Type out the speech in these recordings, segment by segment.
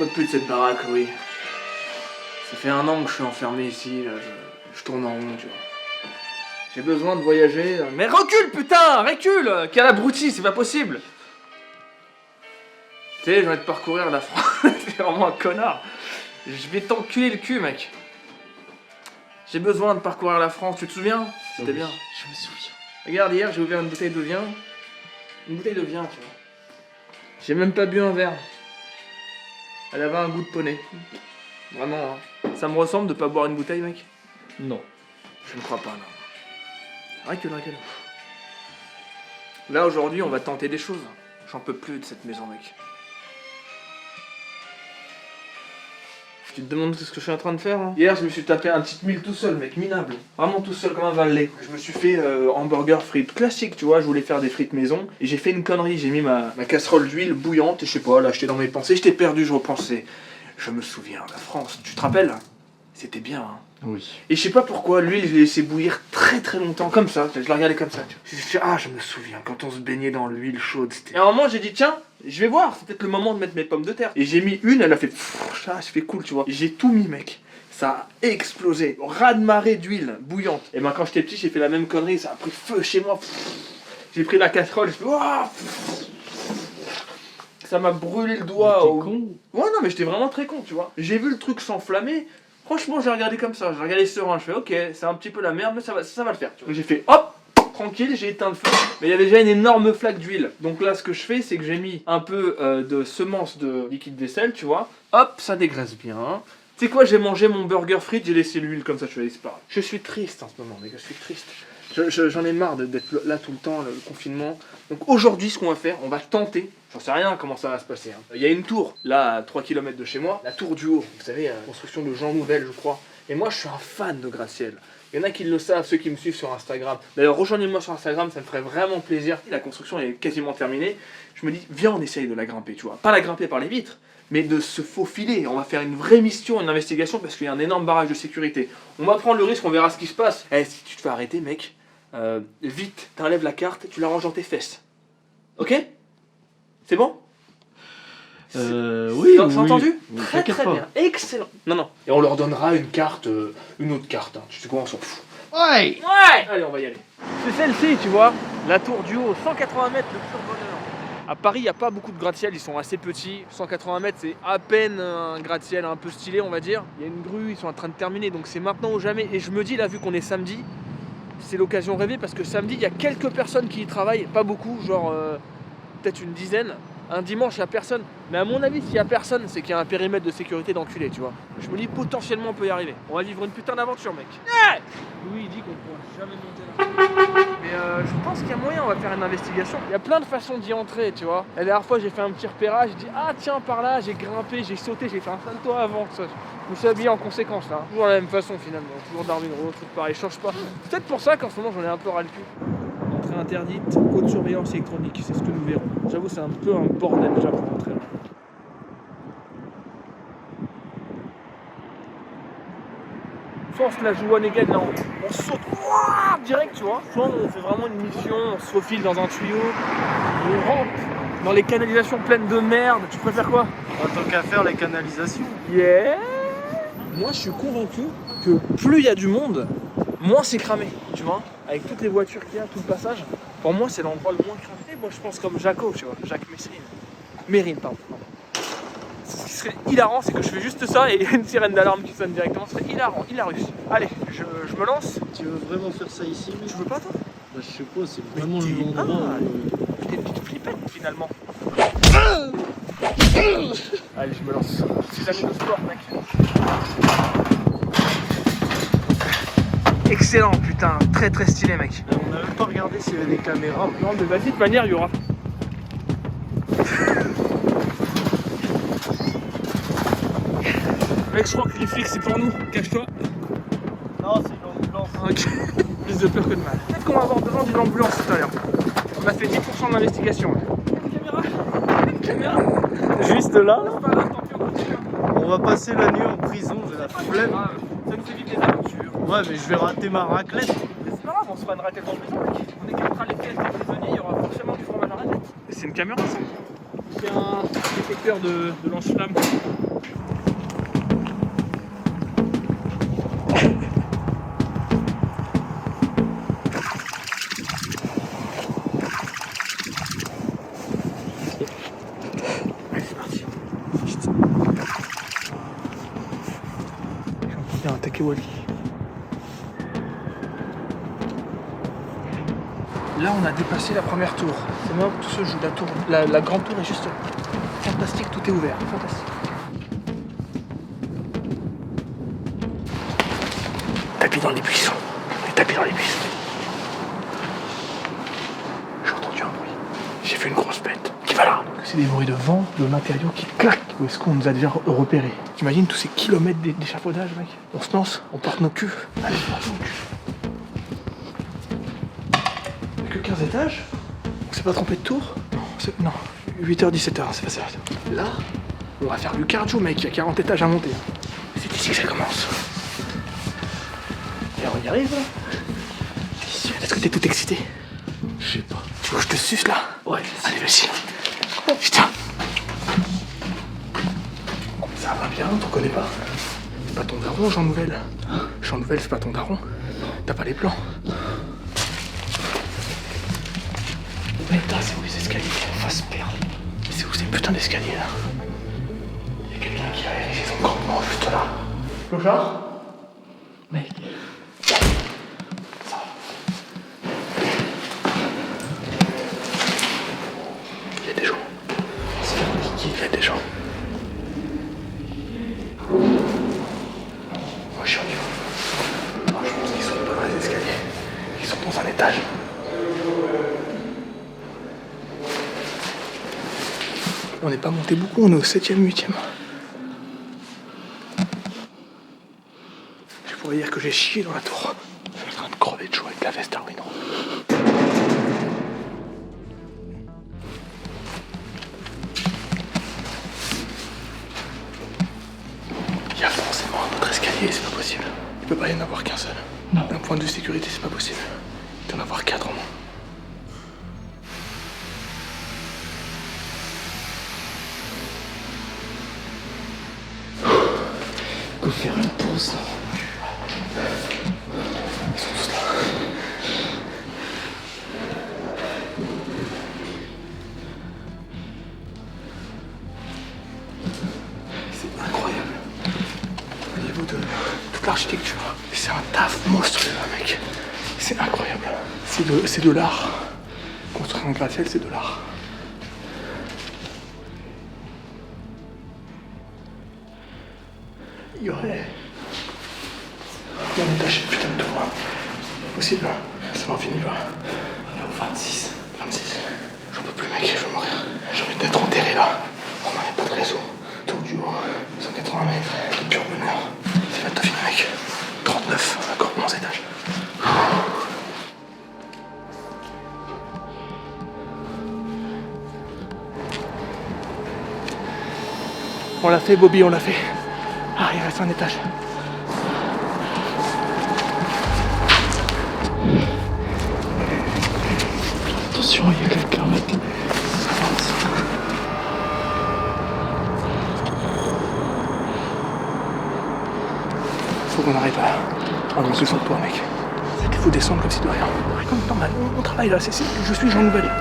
peux plus de cette baraque, oui. Ça fait 1 an que je suis enfermé ici, là, je tourne en rond, tu vois. J'ai besoin de voyager. Mais recule, putain, recule. Quel abruti, c'est pas possible. Tu sais, j'ai envie de parcourir la France. T'es vraiment un connard. Je vais t'enculer le cul, mec. J'ai besoin de parcourir la France, tu te souviens? C'était bien. Je me souviens. Regarde, hier, j'ai ouvert une bouteille de vin. Une bouteille de vin, tu vois. J'ai même pas bu un verre. Elle avait un goût de poney. Vraiment, hein. Ça me ressemble de pas boire une bouteille, mec? Non. Je ne crois pas, non. Recule. Là, aujourd'hui, on va tenter des choses. J'en peux plus de cette maison, mec. Tu te demandes ce que je suis en train de faire, hein? Hier, je me suis tapé un petit meal tout seul, mec, minable. Vraiment tout seul comme un valet. Je me suis fait hamburger frites classique, tu vois. Je voulais faire des frites maison. Et j'ai fait une connerie. J'ai mis ma casserole d'huile bouillante. Et je sais pas, là, j'étais dans mes pensées. J'étais perdu, je repensais. Je me souviens, la France, tu te rappelles? C'était bien, hein? Oui. Et je sais pas pourquoi, l'huile, je l'ai laissé bouillir très très longtemps, comme ça. Je la regardais comme ça, tu vois. Ah, je me souviens, quand on se baignait dans l'huile chaude, c'était... Et à un moment, j'ai dit, tiens, je vais voir, c'est peut-être le moment de mettre mes pommes de terre. Et j'ai mis une, elle a fait... Ça, je fais cool, tu vois. Et j'ai tout mis, mec. Ça a explosé. Raz-de-marée d'huile bouillante. Et ben, quand j'étais petit, j'ai fait la même connerie, ça a pris feu chez moi. J'ai pris la casserole, j'ai fait... Ça m'a brûlé le doigt. T'es con? Ouais, non, mais j'étais vraiment très con, tu vois. J'ai vu le truc s'enflammer. Franchement, j'ai regardé comme ça, j'ai regardé serein, je fais ok, c'est un petit peu la merde, mais ça va le faire. Tu vois. J'ai fait hop, tranquille, j'ai éteint le feu, mais il y avait déjà une énorme flaque d'huile. Donc là, ce que je fais, c'est que j'ai mis un peu de semence de liquide vaisselle, tu vois. Hop, ça dégraisse bien. Tu sais quoi, j'ai mangé mon burger frites, j'ai laissé l'huile comme ça, je vais disparaître. Je suis triste en ce moment, les gars, je suis triste. J'en ai marre d'être là tout le temps, le confinement. Donc aujourd'hui, ce qu'on va faire, on va tenter. J'en sais rien comment ça va se passer. Il y a une tour, là, à 3 km de chez moi, la tour du Haut. Vous savez, construction de Jean Nouvel, je crois. Et moi, je suis un fan de gratte-ciel. Il y en a qui le savent, ceux qui me suivent sur Instagram. D'ailleurs, rejoignez-moi sur Instagram, ça me ferait vraiment plaisir. La construction est quasiment terminée. Je me dis, viens, on essaye de la grimper, tu vois. Pas la grimper par les vitres, mais de se faufiler. On va faire une vraie mission, une investigation, parce qu'il y a un énorme barrage de sécurité. On va prendre le risque, on verra ce qui se passe. Eh, si tu te fais arrêter, mec, vite, t'enlèves la carte, tu la ranges dans tes fesses. Ok? C'est bon? Oui. C'est entendu? Oui, très bien, excellent. Non. Et on leur donnera une carte, une autre carte. Hein. Tu sais quoi, on s'en fout. Ouais. Allez, on va y aller. C'est celle-ci, tu vois, la tour du Haut, 180 mètres de pur bonheur. À Paris, il n'y a pas beaucoup de gratte-ciel, ils sont assez petits. 180 mètres, c'est à peine un gratte-ciel un peu stylé, on va dire. Il y a une grue, ils sont en train de terminer, donc c'est maintenant ou jamais. Et je me dis, là, vu qu'on est samedi, c'est l'occasion rêvée parce que samedi, il y a quelques personnes qui y travaillent, pas beaucoup, genre peut-être une dizaine. Un dimanche, il n'y a personne. Mais à mon avis, s'il n'y a personne, c'est qu'il y a un périmètre de sécurité d'enculé, tu vois. Je me dis, potentiellement, on peut y arriver. On va vivre une putain d'aventure, mec. Louis, il dit qu'on pourra jamais monter là. Mais je pense qu'il y a moyen, on va faire une investigation. Il y a plein de façons d'y entrer, tu vois. La dernière fois, j'ai fait un petit repérage. J'ai dit, ah tiens, par là, j'ai grimpé, j'ai sauté, j'ai fait un salto avant. Ça. Je me suis habillé en conséquence, là. Toujours la même façon, finalement. Toujours Darwin Rose, tout pareil, change pas. C'est peut-être pour ça qu'en ce moment, j'en ai un peu ras le cul. Entrée interdite, haute surveillance électronique, c'est ce que nous verrons. J'avoue, c'est un peu un bordel déjà pour rentrer là. Force la joue one again, là, on saute direct, tu vois. Soit on fait vraiment une mission, on se faufile dans un tuyau, on rentre dans les canalisations pleines de merde. Tu préfères quoi? En tant qu'à faire les canalisations. Yeah. Moi, je suis convaincu que plus il y a du monde, moins c'est cramé, tu vois. Avec toutes les voitures qu'il y a, tout le passage, pour moi, c'est l'endroit le moins cramé. Moi, je pense comme Jaco, tu vois, Jacques Mérine, pardon. Ce qui serait hilarant, c'est que je fais juste ça et il y a une sirène d'alarme qui sonne directement. Ce serait hilarant, hilarus. Allez, je me lance. Tu veux vraiment faire ça ici? Tu veux pas, toi? Bah, je sais pas, c'est vraiment l'endroit où... T'es une petite flippette, finalement. Allez, je me lance. C'est l'année de sport, mec. Excellent, putain, très très stylé, mec. On a même pas regardé s'il y avait des caméras. Non, mais vas-y, de toute manière, il y aura. Mec, je crois que les flics, c'est pour nous. Cache-toi. Non, c'est l'ambulance. Ok. Plus de peur que de mal. Peut-être qu'on va avoir besoin d'une ambulance tout à l'heure. On a fait 10% d'investigation. Une caméra. Juste là, C'est pas grave, tant pis, on continue. on va passer la nuit en prison, j'ai la flemme. Ça nous évite les aventures. Ouais, mais je vais rater ma raclette. Mais c'est pas grave, on se fera une raclette en prison, mec. On écartera les pièces des prisonniers, il y aura forcément du fromage à raclette. C'est une caméra, ça. C'est un détecteur de lance-flamme. Il y a un Takewali. Là, on a dépassé la première tour. C'est maintenant que tout se joue. La tour, la grande tour est juste fantastique, tout est ouvert. Fantastique. Tapis dans les buissons. Tapis dans les buissons. J'ai entendu un bruit. J'ai vu une grosse bête qui va là. C'est des bruits de vent, de matériaux qui claquent. Où est-ce qu'on nous a déjà repérés? T'imagines tous ces kilomètres d'échafaudage, mec? On se lance, on porte nos culs. Allez, porte nos culs. Il n'y a que 15 étages. On s'est pas trompé de tour? Non, 8h, 17h, c'est pas ça. Là, on va faire du cardio, mec. Il y a 40 étages à monter. C'est ici que ça commence. Et on y arrive, là. Est-ce que t'es tout excité? Je sais pas. Tu veux que je te suce, là? Ouais. Allez, vas-y. Oh putain. Ça va bien, t'en connais pas? C'est pas ton daron, Jean Nouvel. Jean Nouvel, c'est pas ton daron. T'as pas les plans. Mais putain, c'est où les escaliers? On va se perdre. C'est où ces putains d'escaliers là? Il y a quelqu'un qui a érigé son campement juste là. Clochard? Mec. Ça va. Il y a des gens. C'est compliqué, il y a des gens. Moi je suis en niveau. Alors, je pense qu'ils sont pas dans les escaliers. Ils sont dans un étage. On n'est pas monté beaucoup, on est au 7ème, 8ème. Je pourrais dire que j'ai chié dans la tour. Je suis en train de crever de chaud avec la veste Arwino. Il y a forcément un autre escalier, c'est pas possible. Il peut pas y en avoir qu'un seul. D'un point de vue sécurité, c'est pas possible. Il doit y en avoir 4 au moins. Faut faire une pause. Ils sont tous là. C'est incroyable. Au niveau de toute l'architecture, c'est un taf monstrueux, mec. C'est incroyable. C'est de l'art. Construire un gratte-ciel, c'est de l'art. Il y aurait... Il y a un étage, putain de tour. Possible. Ça n'en finit pas. On est au 26. 26. J'en peux plus, mec, je vais mourir. J'ai envie d'être enterré là. On n'en a pas de réseau. Tour du haut, 180 mètres. De pur bonheur. C'est bientôt fini, mec. 39, encore 11 étages. On l'a fait, Bobby, on l'a fait. Ah, il reste un étage. Attention, il y a quelqu'un là. Faut qu'on arrive à avancer sur le toit, mec. Il faut descendre comme si de rien. On travaille là, je suis Jean Nouvel.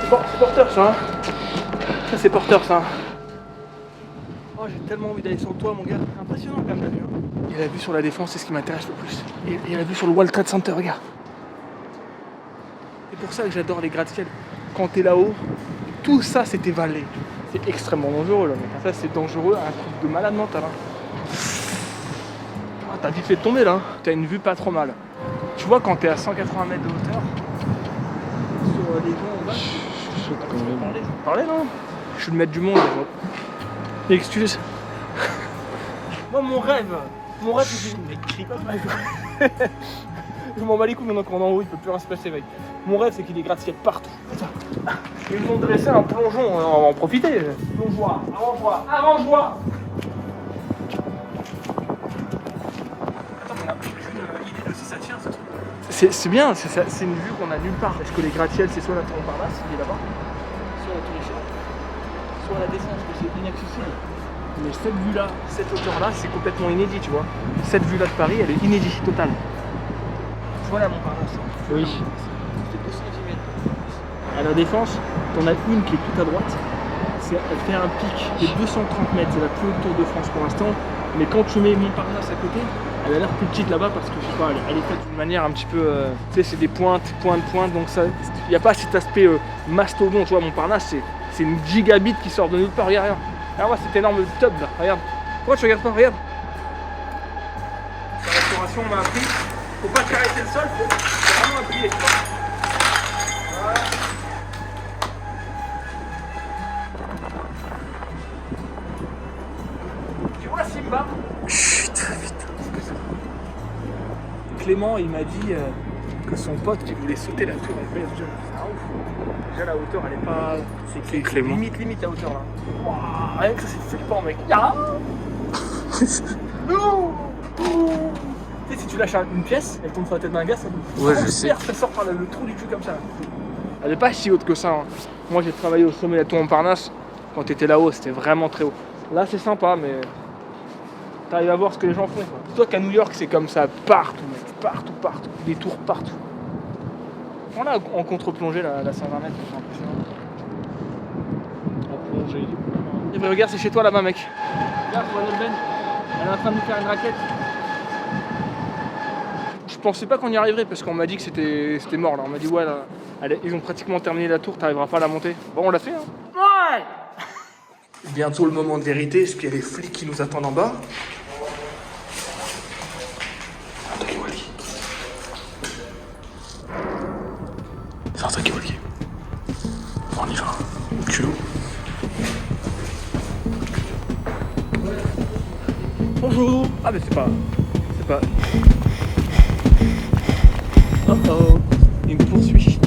C'est porteur ça, hein. Ça c'est porteur ça. Oh, j'ai tellement envie d'aller sur le toit, mon gars. Impressionnant quand même la vue. Hein. Et la vue sur la Défense, c'est ce qui m'intéresse le plus. Et la vue sur le World Trade Center, regarde. C'est pour ça que j'adore les gratte-ciel. Quand t'es là-haut, tout ça c'était vallée. C'est extrêmement dangereux là, mec. Ça c'est dangereux, un truc de malade mental. Hein. Ah, t'as vite fait de tomber là. Hein. T'as une vue pas trop mal. Tu vois quand t'es à 180 mètres de hauteur, sur les gens en bas, je vais parler non. Je suis le maître du monde. Excuse. Moi mon rêve c'est une... Mec, crie pas. Je m'en bats les couilles maintenant qu'on est en haut, il peut plus rien se passer, mec. Mon rêve c'est qu'il y ait des gratte-ciel partout. Ils vont dresser un plongeon, on va en profiter. Plongeoir, arrange-moi. Attends, on a une idée de si ça tient ce truc. C'est bien, c'est une vue qu'on a nulle part. Parce que les gratte-ciel, c'est soit la tour Montparnasse, il est là-bas, soit la tour Eiffel, soit la Défense, que c'est inaccessible. Mais cette vue-là, cette hauteur-là, c'est complètement inédit, tu vois. Cette vue-là de Paris, elle est inédite, totale. Tu vois la Montparnasse? Oui. C'est 2 cm. À la Défense, t'en as une qui est tout à droite. Elle fait un pic de 230 mètres, c'est la plus haute tour de France pour l'instant. Mais quand tu mets Montparnasse à côté, elle a l'air plus petite là-bas parce que je sais pas, elle est faite d'une manière un petit peu. Tu sais, c'est des pointes, donc ça. Il n'y a pas cet aspect mastodon, tu vois. Montparnasse, c'est une gigabit qui sort de nulle part. Regarde, regarde. Regarde-moi cet énorme tub là, regarde. Pourquoi tu regardes pas? Regarde. La restauration m'a appris, faut pas caresser le sol, faut vraiment appuyer. Voilà. Tu vois Simba? Chut, putain. Clément, il m'a dit que son pote qui voulait sauter la tour en PSG. C'est un ouf. Déjà la hauteur, elle est pas. C'est Clément. limite la hauteur là. Waouh, rien que ça, c'est flippant, mec. Ah non. Tu sais, si tu lâches une pièce, elle tombe sur la tête d'un gars, ça Ouais, je sais. Ça sort par le trou du cul comme ça. Elle est pas si haute que ça. Hein. Moi, j'ai travaillé au sommet de la tour Montparnasse. Quand t'étais là-haut, c'était vraiment très haut. Là, c'est sympa, mais t'arrives à voir ce que les gens font. Toi qu'à New York, c'est comme ça partout, mec. Partout. Des tours partout. On a en contre-plongée la Saint-Vernet, c'est impressionnant. En plongée. Et puis, regarde, c'est chez toi là-bas, mec. Regarde, tu vois notre benne. Elle est en train de nous faire une raquette. Je pensais pas qu'on y arriverait parce qu'on m'a dit que c'était mort là. On m'a dit ouais là, ils ont pratiquement terminé la tour, t'arriveras pas à la monter. Bon, on l'a fait hein. Ouais. Bientôt le moment de vérité, parce qu'il y a les flics qui nous attendent en bas. C'est un truc évolué. On y va. Culot. Bonjour. Ah mais c'est pas. Oh oh. Il me poursuit.